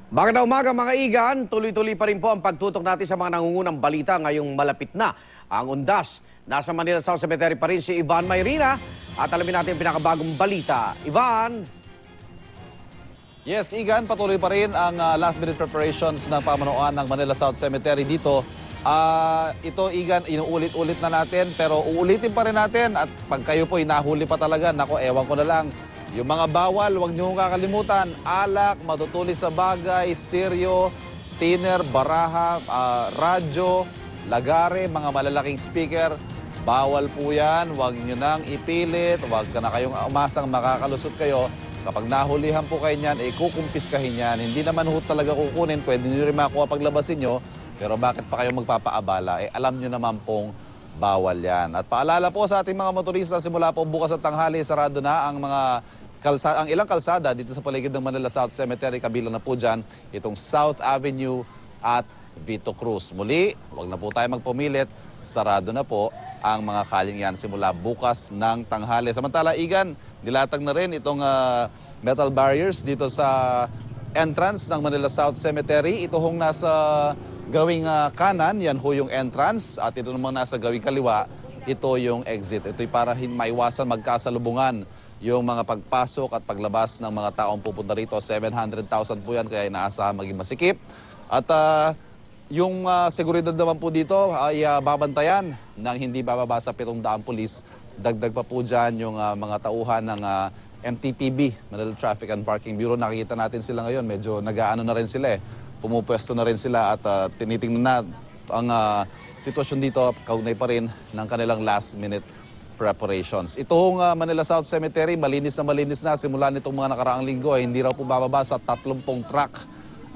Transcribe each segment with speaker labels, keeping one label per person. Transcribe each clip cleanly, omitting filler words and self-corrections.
Speaker 1: Magandang umaga mga igan, tuloy-tuloy pa rin po ang pagtutok natin sa mga nangungunang balita ngayong malapit na ang undas. Nasa Manila South Cemetery pa rin si Ivan Mayrina at alamin natin ang pinakabagong balita. Ivan!
Speaker 2: Yes, Igan, patuloy pa rin ang last-minute preparations ng pamanuan ng Manila South Cemetery dito. Ito, Igan, inuulit-ulit na natin pero uulitin pa rin natin at pag kayo po inahuli pa talaga, nako, ewan ko na lang. Yung mga bawal, huwag niyo kakalimutan. Alak, matutulis sa bagay, stereo, tiner, baraha, radyo, lagare, mga malalaking speaker. Bawal po yan. Huwag niyo nang ipilit. Huwag na kayong umasang makakalusot kayo. Kapag nahulihan po kayo niyan, kukumpiskahin yan. Hindi naman ho talaga kukunin. Pwede niyo rin makuha paglabasin nyo. Pero bakit pa kayo magpapaabala? Alam niyo naman pong bawal yan. At paalala po sa ating mga motorista, simula po bukas at tanghali, sarado na ang ilang kalsada dito sa paligid ng Manila South Cemetery. Kabilang na po dyan itong South Avenue at Vito Cruz. Muli, huwag na po tayo magpumilit. Sarado na po ang mga kalyeng yan simula bukas ng tanghali. Samantala, Igan, nilatag na rin itong metal barriers dito sa entrance ng Manila South Cemetery. Ito hong nasa gawing kanan, yan ho yung entrance. At ito naman nasa gawing kaliwa, ito yung exit. Ito'y para maiwasan magkasalubungan yung mga pagpasok at paglabas ng mga taong pupunta rito. 700,000 po yan, kaya inaasahan maging masikip. At yung seguridad naman po dito ay babantayan ng hindi bababa sa 700 pulis. Dagdag pa po dyan yung mga tauhan ng MTPB, Manila Traffic and Parking Bureau. Nakikita natin sila ngayon, medyo nag-aano na rin sila Pumupwesto na rin sila at tinitingnan na ang sitwasyon dito, kaugnay pa rin ng kanilang last-minute preparations. Itong Manila South Cemetery, malinis na simula nitong mga nakaraang linggo. Hindi raw po bababa sa 30 truck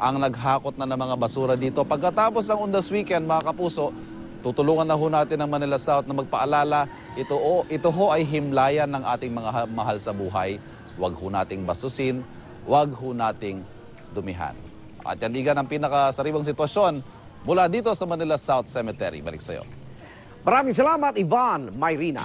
Speaker 2: ang naghakot na ng mga basura dito. Pagkatapos ng Undas Weekend, mga kapuso, tutulungan na ho natin ang Manila South na magpaalala. Ito ho ay himlayan ng ating mga mahal sa buhay. Huwag ho nating basusin, huwag ho nating dumihan. At yan, Igan, ang pinakasariwang sitwasyon mula dito sa Manila South Cemetery. Balik sa'yo.
Speaker 1: Maraming salamat, Ivan Mayrina.